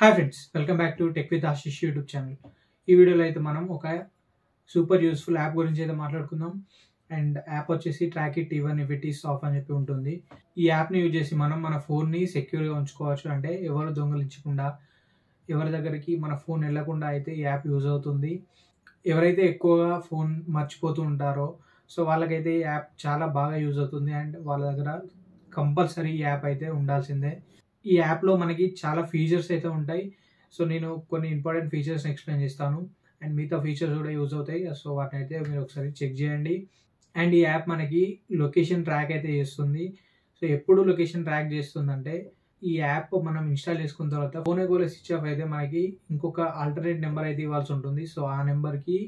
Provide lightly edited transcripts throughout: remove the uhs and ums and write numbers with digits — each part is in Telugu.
Hi friends, welcome back to tech with Ashish YouTube channel. ఈ వీడియోలో అయితే మనం ఒక సూపర్ యూస్ఫుల్ యాప్ గురించి అయితే మాట్లాడుకుందాం. అండ్ యాప్ వచ్చేసి track it even if it is of అని చెప్పి ఉంటుంది. ఈ యాప్ని యూజ్ చేసి మనం మన ఫోన్ని సెక్యూర్గా ఉంచుకోవచ్చు. అంటే ఎవరు దొంగలించకుండా, ఎవరి దగ్గరికి మన ఫోన్ వెళ్ళకుండా అయితే ఈ యాప్ యూజ్ అవుతుంది. ఎవరైతే ఎక్కువగా ఫోన్ మర్చిపోతూ ఉంటారో సో వాళ్ళకైతే ఈ యాప్ చాలా బాగా యూజ్ అవుతుంది. అండ్ వాళ్ళ దగ్గర కంపల్సరీ ఈ యాప్ అయితే ఉండాల్సిందే. ఈ యాప్లో మనకి చాలా ఫీచర్స్ అయితే ఉంటాయి. సో నేను కొన్ని ఇంపార్టెంట్ ఫీచర్స్ని ఎక్స్ప్లెయిన్ చేస్తాను. అండ్ మిగతా ఫీచర్స్ కూడా యూజ్ అవుతాయి. సో వాటిని అయితే మీరు ఒకసారి చెక్ చేయండి. అండ్ ఈ యాప్ మనకి లొకేషన్ ట్రాక్ అయితే చేస్తుంది. సో ఎప్పుడు లొకేషన్ ట్రాక్ చేస్తుందంటే, ఈ యాప్ మనం ఇన్స్టాల్ చేసుకున్న తర్వాత ఫోన్ ఒకవేళ స్విచ్ ఆఫ్ అయితే మనకి ఇంకొక ఆల్టర్నేట్ నెంబర్ అయితే ఇవ్వాల్సి ఉంటుంది. సో ఆ నెంబర్కి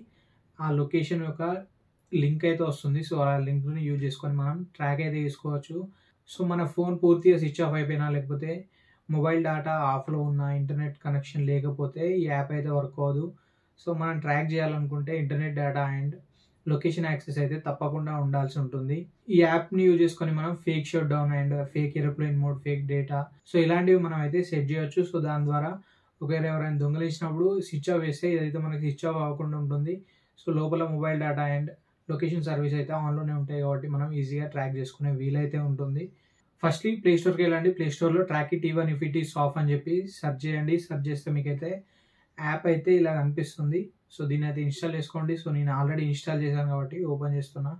ఆ లొకేషన్ యొక్క లింక్ అయితే వస్తుంది. సో ఆ లింక్ని యూజ్ చేసుకొని మనం ట్రాక్ అయితే చేసుకోవచ్చు. సో మన ఫోన్ పూర్తిగా స్విచ్ ఆఫ్ అయిపోయినా, లేకపోతే మొబైల్ డేటా ఆఫ్లో ఉన్న, ఇంటర్నెట్ కనెక్షన్ లేకపోతే ఈ యాప్ అయితే వర్క్ అవ్వదు. సో మనం ట్రాక్ చేయాలనుకుంటే internet data and location access అయితే తప్పకుండా ఉండాల్సి ఉంటుంది. ఈ యాప్ని యూజ్ చేసుకొని మనం fake shut down and fake aeroplane mode, fake data so ఇలాంటివి మనం అయితే సెట్ చేయొచ్చు. సో దాని ద్వారా ఒకవేళ ఎవరైనా దొంగలించినప్పుడు స్విచ్ ఆఫ్ వేస్తే ఇదైతే మనకి స్విచ్ ఆఫ్ అవ్వకుండా ఉంటుంది. సో లోపల mobile data and location service అయితే ఆన్లోనే ఉంటాయి కాబట్టి మనం ఈజీగా ట్రాక్ చేసుకునే వీలైతే ఉంటుంది. ఫస్ట్లీ ప్లే స్టోర్కి వెళ్ళండి. ప్లే స్టోర్లో track it even if it is of అని చెప్పి సెర్చ్ చేయండి. సెర్చ్ చేస్తే మీకైతే యాప్ అయితే ఇలా కనిపిస్తుంది. సో దీన్ని అయితే ఇన్స్టాల్ చేసుకోండి. సో నేను ఆల్రెడీ ఇన్స్టాల్ చేశాను కాబట్టి ఓపెన్ చేస్తున్నా.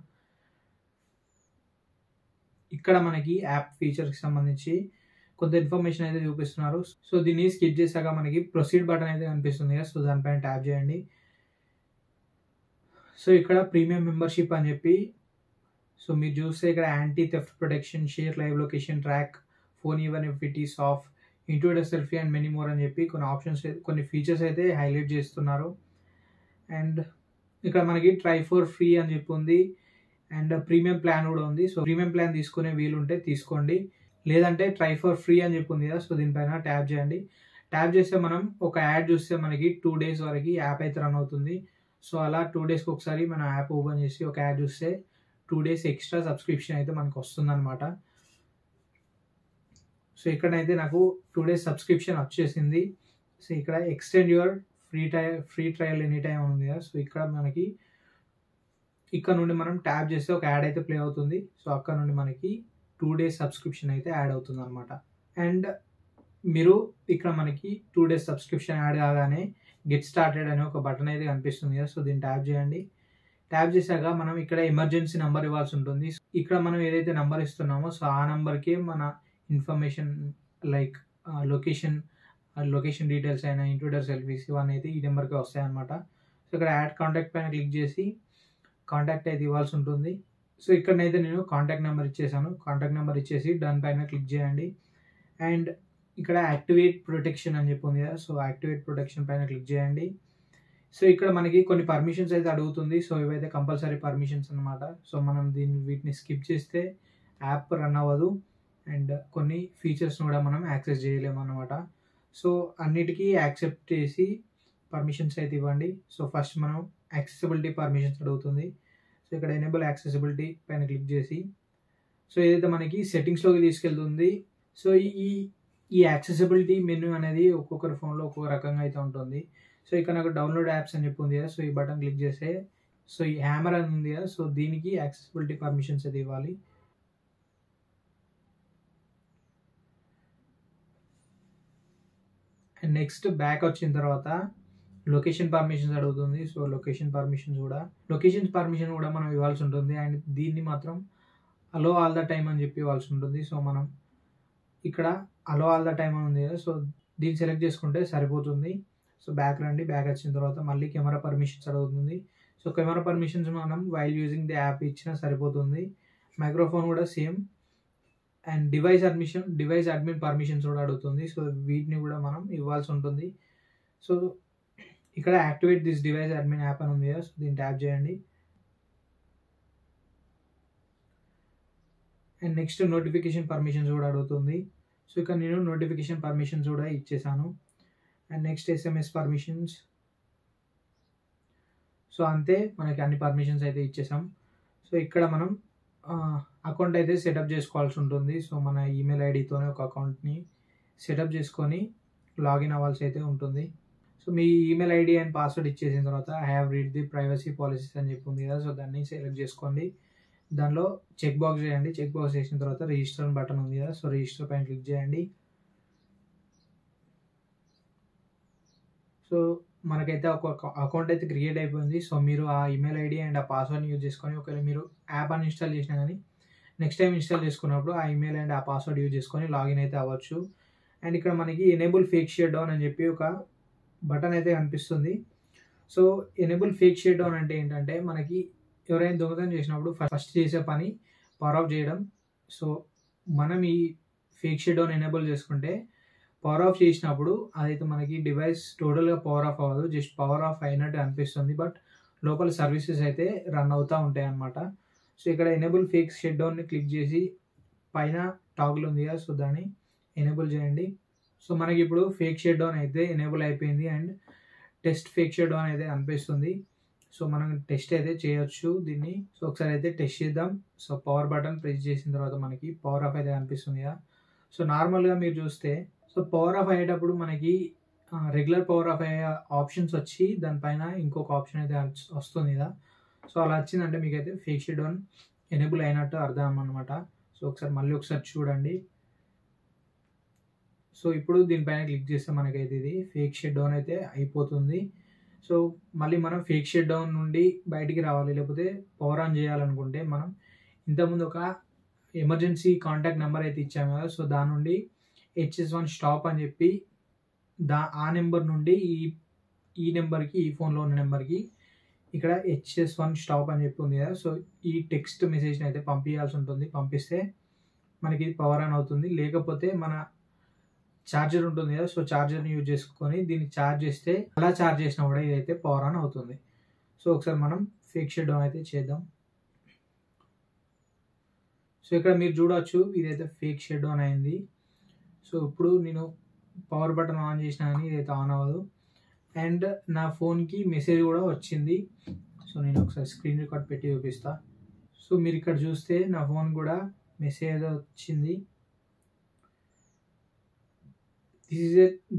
ఇక్కడ మనకి యాప్ ఫీచర్కి సంబంధించి కొంత ఇన్ఫర్మేషన్ అయితే చూపిస్తున్నారు. సో దీన్ని స్కిప్ చేశాక మనకి ప్రొసీడ్ బటన్ అయితే కనిపిస్తుంది కదా, సో దానిపైన ట్యాప్ చేయండి. సో ఇక్కడ ప్రీమియం మెంబర్షిప్ అని చెప్పి, సో మీరు చూస్తే ఇక్కడ anti theft protection, share live location, track phone even if it is of, intuitive selfie and many more అని చెప్పి కొన్ని ఆప్షన్స్, కొన్ని ఫీచర్స్ అయితే హైలైట్ చేస్తున్నారు. అండ్ ఇక్కడ మనకి ట్రై ఫర్ ఫ్రీ అని చెప్పి ఉంది. అండ్ ప్రీమియం ప్లాన్ కూడా ఉంది. సో ప్రీమియం ప్లాన్ తీసుకునే వీలుంటే తీసుకోండి, లేదంటే ట్రై ఫర్ ఫ్రీ అని చెప్పి ఉంది కదా, సో దీనిపైన ట్యాప్ చేయండి. ట్యాప్ చేస్తే మనం ఒక యాడ్ చూస్తే మనకి 2 days వరకు యాప్ అయితే రన్ అవుతుంది. సో అలా 2 daysకి ఒకసారి మన యాప్ ఓపెన్ చేసి ఒక యాడ్ చూస్తే 2 days ఎక్స్ట్రా సబ్స్క్రిప్షన్ అయితే మనకు వస్తుందన్నమాట. సో ఇక్కడైతే నాకు 2 days సబ్స్క్రిప్షన్ వచ్చేసింది. సో ఇక్కడ extend your free trial any time ఉంది కదా, సో ఇక్కడ మనకి ఇక్కడ నుండి మనం ట్యాప్ చేస్తే ఒక యాడ్ అయితే ప్లే అవుతుంది. సో అక్కడ నుండి మనకి 2 days సబ్స్క్రిప్షన్ అయితే యాడ్ అవుతుంది అనమాట. అండ్ మీరు ఇక్కడ మనకి 2 days సబ్స్క్రిప్షన్ యాడ్ కాగానే గెట్ స్టార్టెడ్ అనే ఒక బటన్ అయితే కనిపిస్తుంది కదా, సో దీన్ని ట్యాప్ చేయండి. ట్యాప్ చేశాక మనం ఇక్కడ ఎమర్జెన్సీ నెంబర్ ఇవ్వాల్సి ఉంటుంది. ఇక్కడ మనం ఏదైతే నెంబర్ ఇస్తున్నామో సో ఆ నెంబర్కి మన ఇన్ఫర్మేషన్ లైక్ లొకేషన్ డీటెయిల్స్ అయినా, ఇంట్యూటర్ సెల్ఫీస్ ఇవన్నీ అయితే ఈ నెంబర్కి వస్తాయన్నమాట. సో ఇక్కడ యాడ్ కాంటాక్ట్ పైన క్లిక్ చేసి కాంటాక్ట్ అయితే ఇవ్వాల్సి ఉంటుంది. సో ఇక్కడనైతే నేను కాంటాక్ట్ నెంబర్ ఇచ్చేసాను. కాంటాక్ట్ నెంబర్ ఇచ్చేసి డన్ పైన క్లిక్ చేయండి. అండ్ ఇక్కడ యాక్టివేట్ ప్రొటెక్షన్ అని చెప్పి ఉంది కదా, సో యాక్టివేట్ ప్రొటెక్షన్ పైన క్లిక్ చేయండి. సో ఇక్కడ మనకి కొన్ని పర్మిషన్స్ అయితే అడుగుతుంది. సో ఇవైతే కంపల్సరీ పర్మిషన్స్ అనమాట. సో మనం వీటిని స్కిప్ చేస్తే యాప్ రన్ అవ్వదు అండ్ కొన్ని ఫీచర్స్ని కూడా మనం యాక్సెస్ చేయలేము అనమాట. సో అన్నిటికీ యాక్సెప్ట్ చేసి పర్మిషన్స్ అయితే ఇవ్వండి. సో ఫస్ట్ మనం యాక్సెసిబిలిటీ పర్మిషన్స్ అడుగుతుంది. సో ఇక్కడ ఎనేబుల్ యాక్సెసిబిలిటీ పైన క్లిక్ చేసి, సో ఏదైతే మనకి సెట్టింగ్స్లోకి తీసుకెళ్తుంది. సో ఈ యాక్సెసిబిలిటీ మెనూ అనేది ఒక్కొక్కరి ఫోన్లో ఒక్కొక్క రకంగా అయితే ఉంటుంది. సో ఇక్కడ నాకు డౌన్లోడ్ యాప్స్ అని చెప్పి ఉంది కదా, సో ఈ బటన్ క్లిక్ చేస్తే సో ఈ హ్యామర్ అని ఉంది కదా, సో దీనికి యాక్సెసిబిలిటీ పర్మిషన్స్ అయితే ఇవ్వాలి. అండ్ నెక్స్ట్ బ్యాక్ వచ్చిన తర్వాత లొకేషన్ పర్మిషన్స్ అడుగుతుంది. సో లొకేషన్ పర్మిషన్ కూడా మనం ఇవ్వాల్సి ఉంటుంది. అండ్ దీన్ని మాత్రం అలో ఆల్ ద టైమ్ అని చెప్పి ఇవ్వాల్సి ఉంటుంది. సో మనం ఇక్కడ అలో ఆల్ ద టైమ్ అని ఉంది కదా, సో దీన్ని సెలెక్ట్ చేసుకుంటే సరిపోతుంది. సో బ్యాక్ రండి. బ్యాక్ వచ్చిన తర్వాత మళ్ళీ కెమెరా పర్మిషన్స్ అడుగుతుంది. సో కెమెరా పర్మిషన్స్ మనం వైల్ యూజింగ్ ది యాప్ ఇచ్చినా సరిపోతుంది. మైక్రోఫోన్ కూడా same. And device admin permissions కూడా అడుగుతుంది. సో వీటిని కూడా మనం ఇవ్వాల్సి ఉంటుంది. సో ఇక్కడ activate this device admin app అని ఉంది కదా, సో దీన్ని ట్యాప్ చేయండి. అండ్ నెక్స్ట్ నోటిఫికేషన్ పర్మిషన్స్ కూడా అడుగుతుంది. సో ఇక్కడ నేను నోటిఫికేషన్ పర్మిషన్స్ కూడా ఇచ్చేసాను. And next SMS permissions. So అంతే, మనకి అన్ని పర్మిషన్స్ అయితే ఇచ్చేసాం. సో ఇక్కడ మనం అకౌంట్ అయితే సెటప్ చేసుకోవాల్సి ఉంటుంది. సో మన ఈమెయిల్ ఐడితోనే ఒక అకౌంట్ని సెటప్ చేసుకొని లాగిన్ అవ్వాల్సి అయితే ఉంటుంది. So me email ID and password ఇచ్చేసిన తర్వాత I have read the privacy policies అని చెప్పి ఉంది కదా, సో దాన్ని సెలెక్ట్ చేసుకోండి. దానిలో చెక్ బాక్స్ చేయండి. చెక్ బాక్స్ చేసిన తర్వాత రిజిస్టర్ బటన్ ఉంది కదా, సో రిజిస్టర్ పైన క్లిక్ చేయండి. సో మనకైతే ఒక అకౌంట్ అయితే క్రియేట్ అయిపోయింది. సో మీరు ఆ ఈమెయిల్ ఐడి అండ్ ఆ పాస్వర్డ్ని యూజ్ చేసుకొని ఒకవేళ మీరు యాప్ అన్ఇన్స్టాల్ చేసినా కానీ నెక్స్ట్ టైం ఇన్స్టాల్ చేసుకున్నప్పుడు ఆ ఈమెయిల్ అండ్ ఆ పాస్వర్డ్ యూజ్ చేసుకొని లాగిన్ అయితే అవ్వచ్చు. అండ్ ఇక్కడ మనకి ఎనేబుల్ ఫేక్ షేర్ డౌన్ అని చెప్పి ఒక బటన్ అయితే కనిపిస్తుంది. So enable fake share down అంటే ఏంటంటే మనకి ఎవరైనా దొంగతనం చేసినప్పుడు ఫస్ట్ చేసే పని పవర్ ఆఫ్ చేయడం. సో మనం ఈ ఫేక్ షేర్ డౌన్ ఎనేబుల్ చేసుకుంటే పవర్ ఆఫ్ చేసినప్పుడు అదైతే మనకి డివైస్ టోటల్గా పవర్ ఆఫ్ అవ్వదు, జస్ట్ పవర్ ఆఫ్ అయినట్టు అనిపిస్తుంది, బట్ లోపల సర్వీసెస్ అయితే రన్ అవుతూ ఉంటాయి అన్నమాట. సో ఇక్కడ ఎనేబుల్ ఫేక్ షట్ డౌన్ని క్లిక్ చేసి పైన టాగుల్ ఉంది కదా, సో దాన్ని ఎనేబుల్ చేయండి. సో మనకి ఇప్పుడు ఫేక్ షట్ డౌన్ అయితే ఎనేబుల్ అయిపోయింది and test fake shut down అయితే అనిపిస్తుంది. సో మనం టెస్ట్ అయితే చేయొచ్చు దీన్ని. సో ఒకసారి అయితే టెస్ట్ చేద్దాం. సో పవర్ బటన్ ప్రెస్ చేసిన తర్వాత మనకి పవర్ ఆఫ్ అయితే అనిపిస్తుంది కదా. సో నార్మల్గా మీరు చూస్తే సో పవర్ ఆఫ్ అయ్యేటప్పుడు మనకి రెగ్యులర్ పవర్ ఆఫ్ అయ్యే ఆప్షన్స్ వచ్చి దానిపైన ఇంకొక ఆప్షన్ అయితే వస్తుంది కదా. సో అలా వచ్చిందంటే మీకైతే ఫేక్ షట్ డౌన్ ఎనేబుల్ అయినట్టు అర్థం అనమాట. సో మళ్ళీ ఒకసారి చూడండి. సో ఇప్పుడు దీనిపైన క్లిక్ చేస్తే మనకైతే ఇది ఫేక్ షట్ డౌన్ అయితే అయిపోతుంది. సో మళ్ళీ మనం ఫేక్ షట్ డౌన్ నుండి బయటికి రావాలి, లేకపోతే పవర్ ఆన్ చేయాలనుకుంటే మనం ఇంతకుముందు ఒక ఎమర్జెన్సీ కాంటాక్ట్ నెంబర్ అయితే ఇచ్చాము కదా, సో దాని నుండి HS1 స్టాప్ అని చెప్పి ఆ నెంబర్ నుండి ఈ నెంబర్కి, ఈ ఫోన్లో ఉన్న నెంబర్కి ఇక్కడ HS1 స్టాప్ అని చెప్పి ఉంది కదా, సో ఈ టెక్స్ట్ మెసేజ్ని అయితే పంపించాల్సి ఉంటుంది. పంపిస్తే మనకి పవర్ ఆన్ అవుతుంది. లేకపోతే మన ఛార్జర్ ఉంటుంది కదా, సో ఛార్జర్ని యూజ్ చేసుకొని దీన్ని ఛార్జ్ చేస్తే అలా ఛార్జ్ చేసినా కూడా ఇదైతే పవర్ ఆన్ అవుతుంది. సో ఒకసారి మనం ఫేక్ షట్ డౌన్ అయితే చేద్దాం. సో ఇక్కడ మీరు చూడవచ్చు ఇదైతే ఫేక్ షట్ డౌన్ అయింది. సో ఇప్పుడు నేను పవర్ బటన్ ఆన్ చేసినా కానీ ఇదైతే ఆన్ అవ్వదు. అండ్ నా ఫోన్కి మెసేజ్ కూడా వచ్చింది. సో నేను ఒకసారి స్క్రీన్ రికార్డ్ పెట్టి చూపిస్తా. సో మీరు ఇక్కడ చూస్తే నా ఫోన్ కూడా మెసేజ్ వచ్చింది.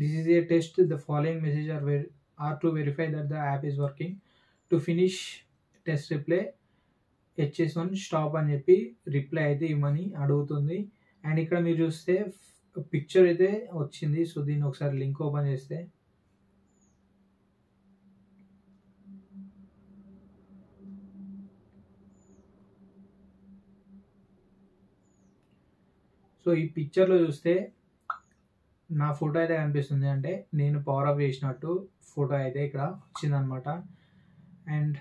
This is a test. The following messages are to verify that the app is working. To finish test reply HS1 stop అని చెప్పి రిప్లై అయితే ఇవ్వమని అడుగుతుంది. అండ్ ఇక్కడ మీరు చూస్తే పిక్చర్ అయితే వచ్చింది. సో దీన్ని ఒకసారి లింక్ ఓపెన్ చేస్తే సో ఈ పిక్చర్లో చూస్తే నా ఫోటో అయితే కనిపిస్తుంది, అంటే నేను పవర్ ఆఫ్ చేసినట్టు ఫోటో అయితే ఇక్కడ వచ్చిందనమాట. అండ్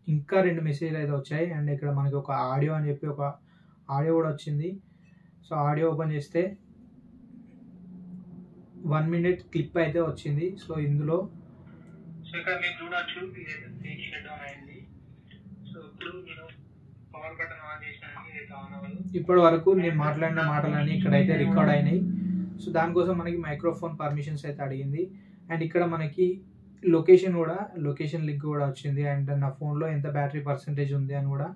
ఇంకా 2 మెసేజ్లు అయితే వచ్చాయి. అండ్ ఇక్కడ మనకి ఒక ఆడియో అని చెప్పి ఒక ఆడియో కూడా వచ్చింది. సో ఆడియో ఓపెన్ చేస్తే 1 minute క్లిప్ అయితే వచ్చింది. సో ఇందులో ఇక్కడ మీరు చూడొచ్చు ఇదైతే ఫేక్ షట్ డౌన్ అయింది. సో ఇప్పుడు నేను పవర్ బటన్ ఆన్ చేసినాను, ఇదైతే ఆన్ అవ్వదు. ఇప్పటి వరకు నేను మాట్లాడిన మాటలన్నీ ఇక్కడైతే రికార్డ్ అయినాయి. సో దానికోసం మనకి మైక్రోఫోన్ పర్మిషన్స్ అయితే అడిగింది. అండ్ ఇక్కడ మనకి లొకేషన్ లింక్ కూడా వచ్చింది. అండ్ నా ఫోన్లో ఎంత బ్యాటరీ పర్సెంటేజ్ ఉంది అని కూడా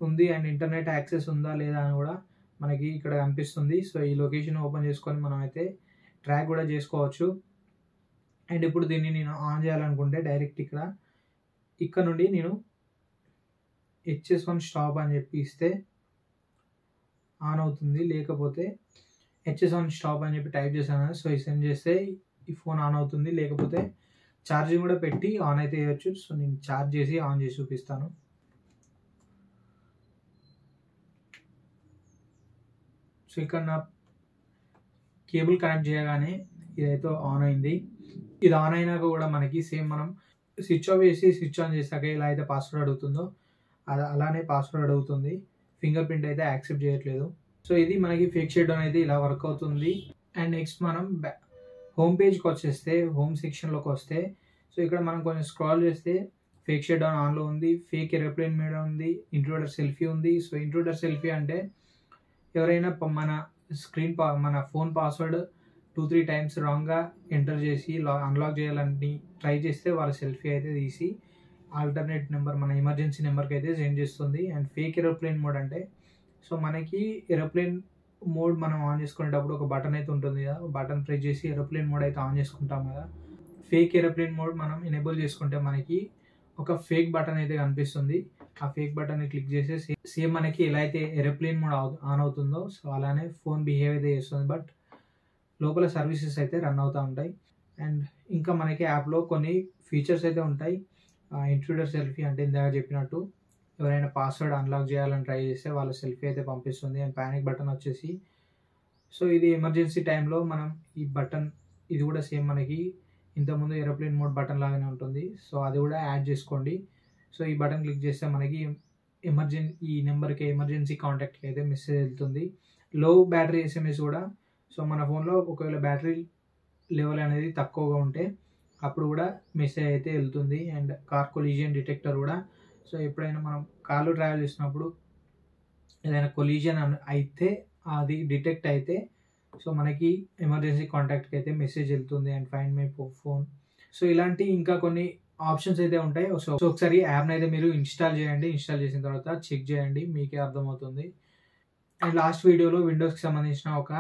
ఉంది. అండ్ ఇంటర్నెట్ యాక్సెస్ ఉందా లేదా అని కూడా మనకి ఇక్కడ కనిపిస్తుంది. సో ఈ లొకేషన్ ఓపెన్ చేసుకొని మనం అయితే ట్రాక్ కూడా చేసుకోవచ్చు. అండ్ ఇప్పుడు దీన్ని నేను ఆన్ చేయాలనుకుంటే డైరెక్ట్ ఇక్కడ నుండి నేను HS1 స్టాప్ అని చెప్పి ఇస్తే ఆన్ అవుతుంది. లేకపోతే HS1 స్టాప్ అని చెప్పి టైప్ చేశాను, సో ఈ సెండ్ చేస్తే ఈ ఫోన్ ఆన్ అవుతుంది. లేకపోతే ఛార్జింగ్ కూడా పెట్టి ఆన్ అయితే చేయొచ్చు. సో నేను ఛార్జ్ చేసి ఆన్ చేసి చూపిస్తాను. సో ఇక్కడ నా కేబుల్ కనెక్ట్ చేయగానే ఇదైతే ఆన్ అయింది. ఇది ఆన్ అయినాక కూడా మనకి సేమ్ మనం స్విచ్ ఆఫ్ చేసి స్విచ్ ఆన్ చేసాక ఎలా అయితే పాస్వర్డ్ అడుగుతుందో అలానే పాస్వర్డ్ అడుగుతుంది. ఫింగర్ ప్రింట్ అయితే యాక్సెప్ట్ చేయట్లేదు. సో ఇది మనకి ఫేక్ షట్ డౌన్ అయితే ఇలా వర్క్ అవుతుంది. అండ్ నెక్స్ట్ మనం హోమ్ పేజ్కి వచ్చేస్తే, హోమ్ సెక్షన్లోకి వస్తే, సో ఇక్కడ మనం కొంచెం స్క్రాల్ చేస్తే ఫేక్ షట్ డౌన్ ఆన్లో ఉంది, ఫేక్ ఏరోప్లేన్ మీద ఉంది, ఇంట్రూడర్ సెల్ఫీ ఉంది. సో ఇంట్రూడర్ సెల్ఫీ అంటే ఎవరైనా మన ఫోన్ పాస్వర్డ్ 2-3 times రాంగ్గా ఎంటర్ చేసి అన్లాక్ చేయాలని ట్రై చేస్తే వాళ్ళ సెల్ఫీ అయితే తీసి ఆల్టర్నేట్ నెంబర్, మన ఎమర్జెన్సీ నెంబర్కి అయితే సెండ్ చేస్తుంది. అండ్ ఫేక్ ఏరోప్లేన్ మోడ్ అంటే సో మనకి ఏరోప్లేన్ మోడ్ మనం ఆన్ చేసుకునేటప్పుడు ఒక బటన్ అయితే ఉంటుంది కదా, బటన్ ప్రెస్ చేసి ఏరోప్లేన్ మోడ్ అయితే ఆన్ చేసుకుంటాం కదా. ఫేక్ ఏరోప్లేన్ మోడ్ మనం ఎనేబుల్ చేసుకుంటే మనకి ఒక ఫేక్ బటన్ అయితే కనిపిస్తుంది. ఆ ఫేక్ బటన్ని క్లిక్ చేస్తే సేమ్ మనకి ఎలా అయితే ఏరోప్లేన్ మోడ్ ఆన్ అవుతుందో సో అలానే ఫోన్ బిహేవ్ అయితే చేస్తుంది. బట్ లోపల సర్వీసెస్ అయితే రన్ అవుతూ ఉంటాయి. అండ్ ఇంకా మనకి యాప్లో కొన్ని ఫీచర్స్ అయితే ఉంటాయి. ఇంట్రూడర్ సెల్ఫీ అంటే ఇందాక చెప్పినట్టు ఎవరైనా పాస్వర్డ్ అన్లాక్ చేయాలని ట్రై చేస్తే వాళ్ళ సెల్ఫీ అయితే పంపిస్తుంది. అండ్ ప్యానిక్ బటన్ వచ్చేసి సో ఇది ఎమర్జెన్సీ టైంలో మనం ఈ బటన్ ఇది కూడా సేమ్ మనకి ఇంతకుముందు ఏరోప్లేన్ మోడ్ బటన్ లాగానే ఉంటుంది. సో అది కూడా యాడ్ చేసుకోండి. సో ఈ బటన్ క్లిక్ చేస్తే మనకి ఈ నెంబర్కి ఎమర్జెన్సీ కాంటాక్ట్కి అయితే మెసేజ్ వెళ్తుంది. లో బ్యాటరీ ఎస్ఎంఎస్ కూడా సో మన ఫోన్లో ఒకవేళ బ్యాటరీ లెవెల్ అనేది తక్కువగా ఉంటే అప్పుడు కూడా మెసేజ్ అయితే వెళ్తుంది. అండ్ కార్ కొలిజన్ డిటెక్టర్ కూడా సో ఎప్పుడైనా మనం కార్లో ట్రావెల్ చేసినప్పుడు ఏదైనా కొలిజన్ అయితే అది డిటెక్ట్ అయితే సో మనకి ఎమర్జెన్సీ కాంటాక్ట్కి అయితే మెసేజ్ వెళ్తుంది. And find my phone so ఇలాంటి ఇంకా కొన్ని ఆప్షన్స్ అయితే ఉంటాయి. సో ఒకసారి యాప్ని అయితే మీరు ఇన్స్టాల్ చేయండి. ఇన్స్టాల్ చేసిన తర్వాత చెక్ చేయండి, మీకే అర్థమవుతుంది. అండ్ లాస్ట్ వీడియోలో విండోస్కి సంబంధించిన ఒక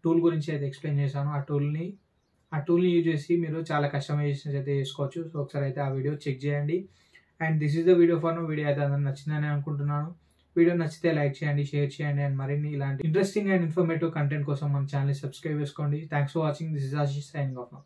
టూల్ గురించి అయితే ఎక్స్ప్లెయిన్ చేశాను. ఆ టూల్ని యూజ్ చేసి మీరు చాలా కస్టమైజేషన్స్ అయితే చేసుకోవచ్చు. సో ఒకసారి అయితే ఆ వీడియో చెక్ చేయండి. And this is the video for now. Video అయితే అందరికి నచ్చిందని అనుకుంటున్నాను. వీడియో నచ్చితే లైక్ చేయండి, షేర్ చేయండి. అండ్ మరిన్ని ఇలాంటి ఇంట్రెస్టింగ్ అండ్ ఇన్ఫర్మేటివ్ కంటెంట్ కోసం మన ఛానల్ సబ్స్క్రైబ్ చేసుకోండి. Thanks for watching. This is Ashish signing off now.